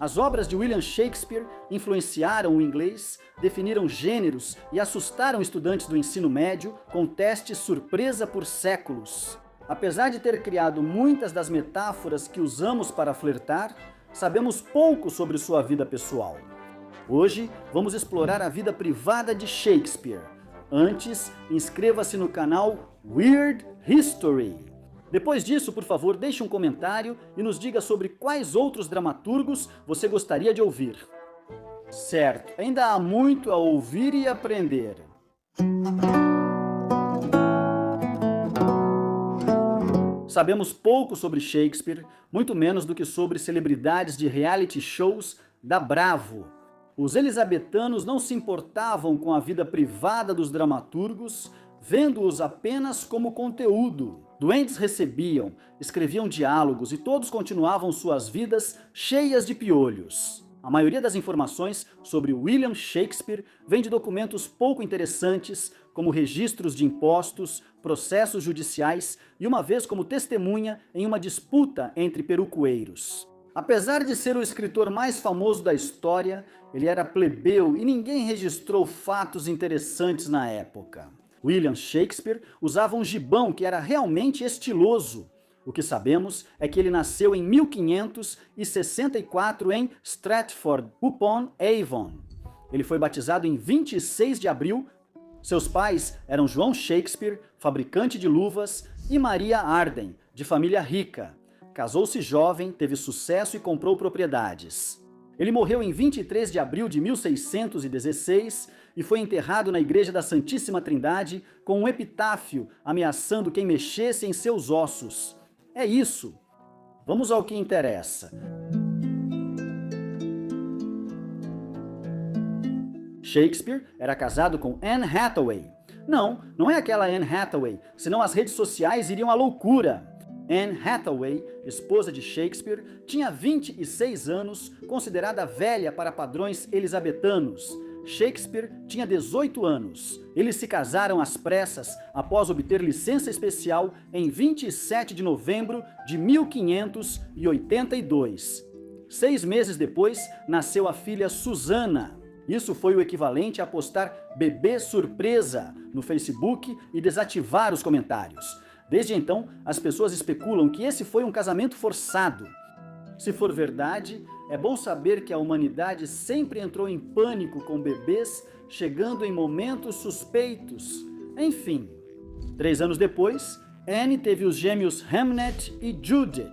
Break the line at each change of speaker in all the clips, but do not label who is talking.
As obras de William Shakespeare influenciaram o inglês, definiram gêneros e assustaram estudantes do ensino médio com testes surpresa por séculos. Apesar de ter criado muitas das metáforas que usamos para flertar, sabemos pouco sobre sua vida pessoal. Hoje, vamos explorar a vida privada de Shakespeare. Antes, inscreva-se no canal Weird History. Depois disso, por favor, deixe um comentário e nos diga sobre quais outros dramaturgos você gostaria de ouvir. Certo, ainda há muito a ouvir e aprender. Sabemos pouco sobre Shakespeare, muito menos do que sobre celebridades de reality shows da Bravo. Os elisabetanos não se importavam com a vida privada dos dramaturgos, vendo-os apenas como conteúdo. Doentes recebiam, escreviam diálogos e todos continuavam suas vidas cheias de piolhos. A maioria das informações sobre William Shakespeare vem de documentos pouco interessantes, como registros de impostos, processos judiciais e uma vez como testemunha em uma disputa entre perucoeiros. Apesar de ser o escritor mais famoso da história, ele era plebeu e ninguém registrou fatos interessantes na época. William Shakespeare usava um gibão que era realmente estiloso. O que sabemos é que ele nasceu em 1564 em Stratford-upon-Avon. Ele foi batizado em 26 de abril. Seus pais eram João Shakespeare, fabricante de luvas, e Maria Arden, de família rica. Casou-se jovem, teve sucesso e comprou propriedades. Ele morreu em 23 de abril de 1616 e foi enterrado na Igreja da Santíssima Trindade com um epitáfio ameaçando quem mexesse em seus ossos. É isso. Vamos ao que interessa. Shakespeare era casado com Anne Hathaway. Não é aquela Anne Hathaway, senão as redes sociais iriam à loucura. Anne Hathaway, esposa de Shakespeare, tinha 26 anos, considerada velha para padrões elisabetanos. Shakespeare tinha 18 anos. Eles se casaram às pressas após obter licença especial em 27 de novembro de 1582. 6 meses depois, nasceu a filha Susana. Isso foi o equivalente a postar bebê surpresa no Facebook e desativar os comentários. Desde então, as pessoas especulam que esse foi um casamento forçado. Se for verdade, é bom saber que a humanidade sempre entrou em pânico com bebês chegando em momentos suspeitos. Enfim, 3 anos depois, Anne teve os gêmeos Hamnet e Judith.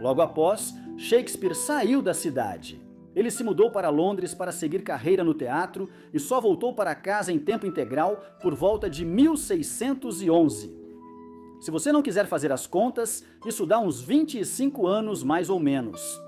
Logo após, Shakespeare saiu da cidade. Ele se mudou para Londres para seguir carreira no teatro e só voltou para casa em tempo integral por volta de 1611. Se você não quiser fazer as contas, isso dá uns 25 anos mais ou menos.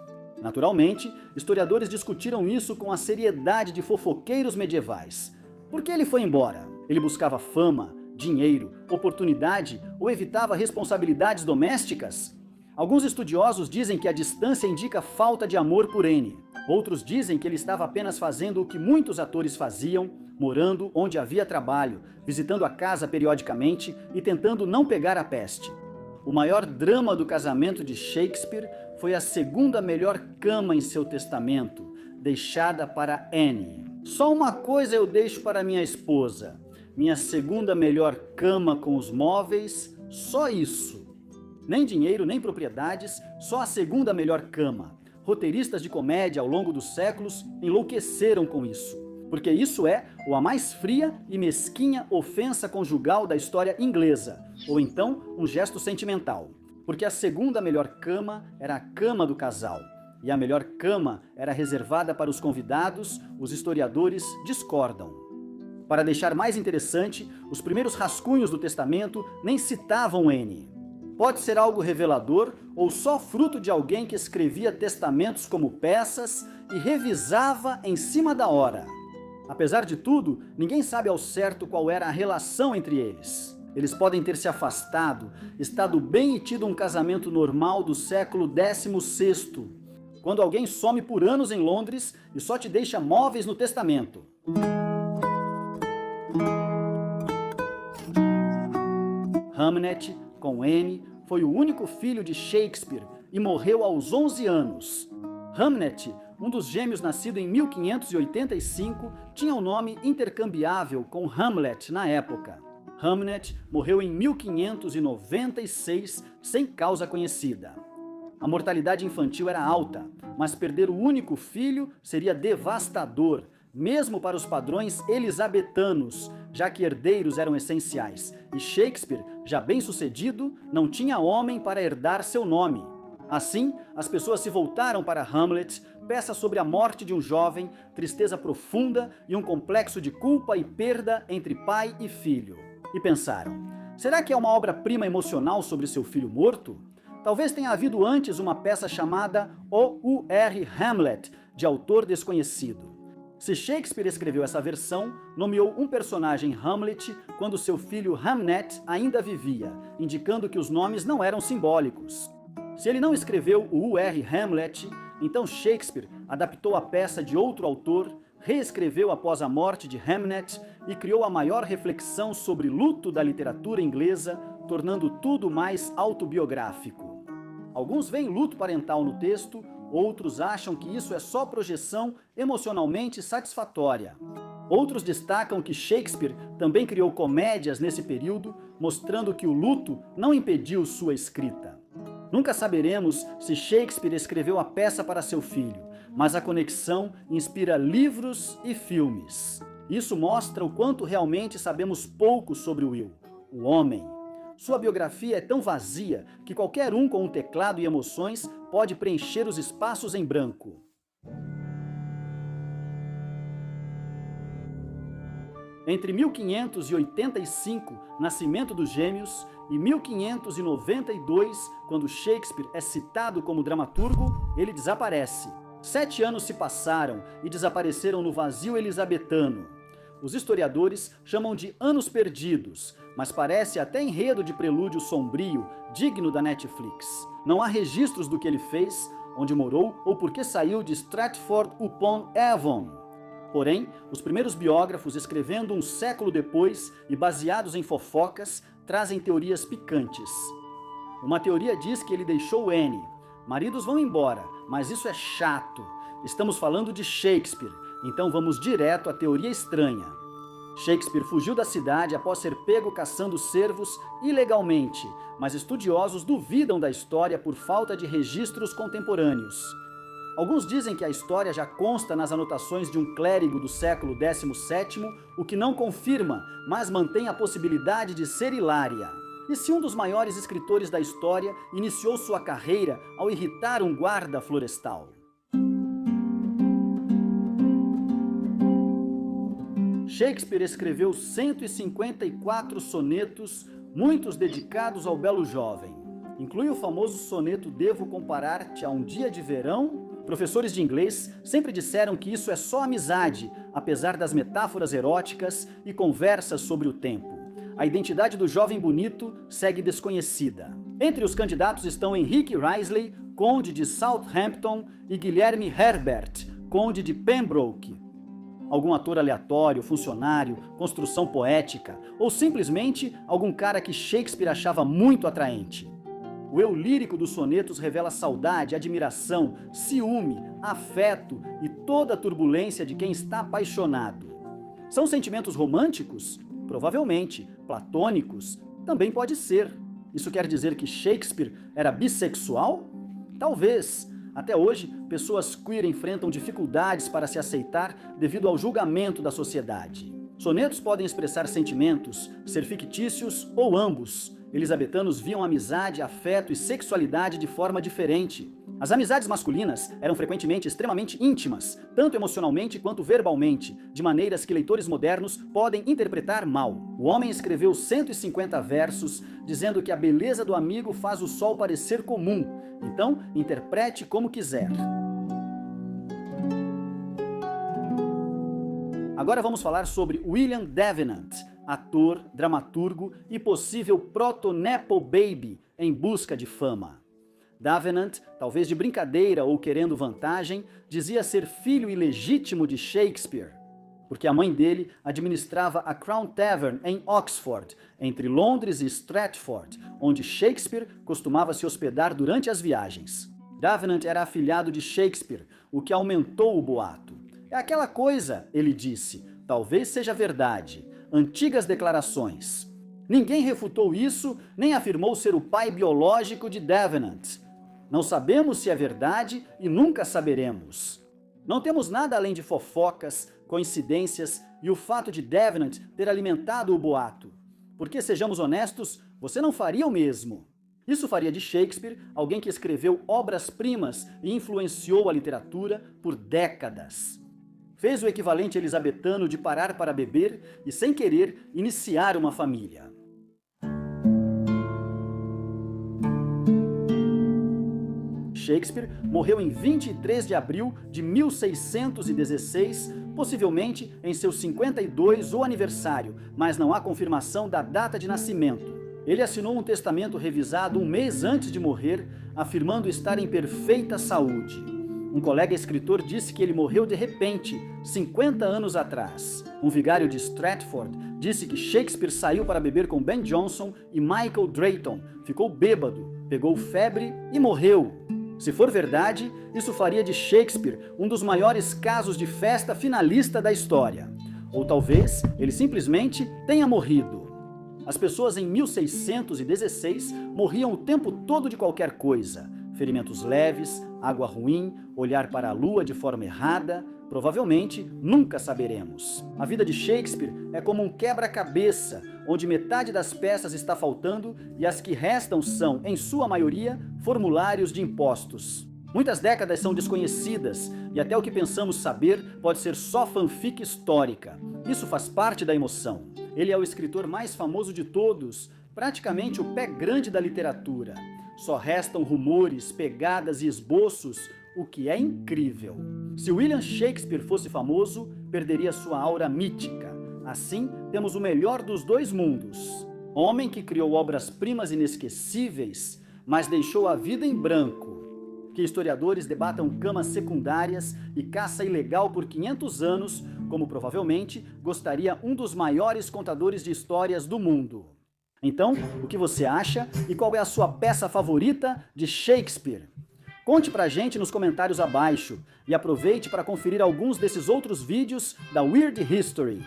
Naturalmente, historiadores discutiram isso com a seriedade de fofoqueiros medievais. Por que ele foi embora? Ele buscava fama, dinheiro, oportunidade ou evitava responsabilidades domésticas? Alguns estudiosos dizem que a distância indica falta de amor por Anne. Outros dizem que ele estava apenas fazendo o que muitos atores faziam, morando onde havia trabalho, visitando a casa periodicamente e tentando não pegar a peste. O maior drama do casamento de Shakespeare foi a segunda melhor cama em seu testamento, deixada para Anne. Só uma coisa eu deixo para minha esposa: minha segunda melhor cama com os móveis, só isso. Nem dinheiro, nem propriedades, só a segunda melhor cama. Roteiristas de comédia ao longo dos séculos enlouqueceram com isso, porque isso é a mais fria e mesquinha ofensa conjugal da história inglesa, ou então um gesto sentimental. Porque a segunda melhor cama era a cama do casal, e a melhor cama era reservada para os convidados, os historiadores discordam. Para deixar mais interessante, os primeiros rascunhos do testamento nem citavam Anne. Pode ser algo revelador ou só fruto de alguém que escrevia testamentos como peças e revisava em cima da hora. Apesar de tudo, ninguém sabe ao certo qual era a relação entre eles. Eles podem ter se afastado, estado bem e tido um casamento normal do século XVI, quando alguém some por anos em Londres e só te deixa móveis no testamento. Hamnet, com Anne, foi o único filho de Shakespeare e morreu aos 11 anos. Hamnet Um dos gêmeos, nascido em 1585, tinha um nome intercambiável com Hamlet na época. Hamlet morreu em 1596 sem causa conhecida. A mortalidade infantil era alta, mas perder o único filho seria devastador, mesmo para os padrões elisabetanos, já que herdeiros eram essenciais, e Shakespeare, já bem-sucedido, não tinha homem para herdar seu nome. Assim, as pessoas se voltaram para Hamlet, peça sobre a morte de um jovem, tristeza profunda e um complexo de culpa e perda entre pai e filho. E pensaram, será que é uma obra-prima emocional sobre seu filho morto? Talvez tenha havido antes uma peça chamada O.U.R. Hamlet, de autor desconhecido. Se Shakespeare escreveu essa versão, nomeou um personagem Hamlet quando seu filho Hamnet ainda vivia, indicando que os nomes não eram simbólicos. Se ele não escreveu o U.R. Hamlet, então Shakespeare adaptou a peça de outro autor, reescreveu após a morte de Hamnet e criou a maior reflexão sobre luto da literatura inglesa, tornando tudo mais autobiográfico. Alguns veem luto parental no texto, outros acham que isso é só projeção emocionalmente satisfatória. Outros destacam que Shakespeare também criou comédias nesse período, mostrando que o luto não impediu sua escrita. Nunca saberemos se Shakespeare escreveu a peça para seu filho, mas a conexão inspira livros e filmes. Isso mostra o quanto realmente sabemos pouco sobre Will, o homem. Sua biografia é tão vazia que qualquer um com um teclado e emoções pode preencher os espaços em branco. Entre 1585, nascimento dos gêmeos, e 1592, quando Shakespeare é citado como dramaturgo, ele desaparece. 7 anos se passaram e desapareceram no vazio elisabetano. Os historiadores chamam de anos perdidos, mas parece até enredo de prelúdio sombrio, digno da Netflix. Não há registros do que ele fez, onde morou ou por que saiu de Stratford-upon-Avon. Porém, os primeiros biógrafos, escrevendo um século depois e baseados em fofocas, trazem teorias picantes. Uma teoria diz que ele deixou Anne. Maridos vão embora, mas isso é chato. Estamos falando de Shakespeare, então vamos direto à teoria estranha. Shakespeare fugiu da cidade após ser pego caçando cervos ilegalmente, mas estudiosos duvidam da história por falta de registros contemporâneos. Alguns dizem que a história já consta nas anotações de um clérigo do século XVII, o que não confirma, mas mantém a possibilidade de ser hilária. E se um dos maiores escritores da história iniciou sua carreira ao irritar um guarda florestal? Shakespeare escreveu 154 sonetos, muitos dedicados ao belo jovem. Inclui o famoso soneto Devo comparar-te a um dia de verão? Professores de inglês sempre disseram que isso é só amizade, apesar das metáforas eróticas e conversas sobre o tempo. A identidade do jovem bonito segue desconhecida. Entre os candidatos estão Henrique Risley, conde de Southampton, e Guilherme Herbert, conde de Pembroke. Algum ator aleatório, funcionário, construção poética, ou simplesmente algum cara que Shakespeare achava muito atraente. O eu lírico dos sonetos revela saudade, admiração, ciúme, afeto e toda a turbulência de quem está apaixonado. São sentimentos românticos? Provavelmente. Platônicos? Também pode ser. Isso quer dizer que Shakespeare era bissexual? Talvez. Até hoje, pessoas queer enfrentam dificuldades para se aceitar devido ao julgamento da sociedade. Sonetos podem expressar sentimentos, ser fictícios ou ambos. Elisabetanos viam amizade, afeto e sexualidade de forma diferente. As amizades masculinas eram frequentemente extremamente íntimas, tanto emocionalmente quanto verbalmente, de maneiras que leitores modernos podem interpretar mal. O homem escreveu 150 versos, dizendo que a beleza do amigo faz o sol parecer comum. Então, interprete como quiser. Agora vamos falar sobre William Davenant, ator, dramaturgo e possível proto-Nepo Baby em busca de fama. Davenant, talvez de brincadeira ou querendo vantagem, dizia ser filho ilegítimo de Shakespeare, porque a mãe dele administrava a Crown Tavern em Oxford, entre Londres e Stratford, onde Shakespeare costumava se hospedar durante as viagens. Davenant era afilhado de Shakespeare, o que aumentou o boato. É aquela coisa, ele disse, talvez seja verdade. Antigas declarações. Ninguém refutou isso, nem afirmou ser o pai biológico de Davenant. Não sabemos se é verdade e nunca saberemos. Não temos nada além de fofocas, coincidências e o fato de Davenant ter alimentado o boato. Porque, sejamos honestos, você não faria o mesmo. Isso faria de Shakespeare alguém que escreveu obras-primas e influenciou a literatura por décadas. Fez o equivalente elisabetano de parar para beber e, sem querer, iniciar uma família. Shakespeare morreu em 23 de abril de 1616, possivelmente em seu 52 ou aniversário, mas não há confirmação da data de nascimento. Ele assinou um testamento revisado um mês antes de morrer, afirmando estar em perfeita saúde. Um colega escritor disse que ele morreu de repente, 50 anos atrás. Um vigário de Stratford disse que Shakespeare saiu para beber com Ben Jonson e Michael Drayton, ficou bêbado, pegou febre e morreu. Se for verdade, isso faria de Shakespeare um dos maiores casos de festa finalista da história. Ou talvez ele simplesmente tenha morrido. As pessoas em 1616 morriam o tempo todo de qualquer coisa. Ferimentos leves, água ruim, olhar para a lua de forma errada. Provavelmente nunca saberemos. A vida de Shakespeare é como um quebra-cabeça, onde metade das peças está faltando e as que restam são, em sua maioria, formulários de impostos. Muitas décadas são desconhecidas e até o que pensamos saber pode ser só fanfic histórica. Isso faz parte da emoção. Ele é o escritor mais famoso de todos, praticamente o pé grande da literatura. Só restam rumores, pegadas e esboços, o que é incrível. Se William Shakespeare fosse famoso, perderia sua aura mítica. Assim, temos o melhor dos dois mundos. Homem que criou obras-primas inesquecíveis, mas deixou a vida em branco. Que historiadores debatam camas secundárias e caça ilegal por 500 anos, como provavelmente gostaria um dos maiores contadores de histórias do mundo. Então, o que você acha e qual é a sua peça favorita de Shakespeare? Conte pra gente nos comentários abaixo e aproveite para conferir alguns desses outros vídeos da Weird History.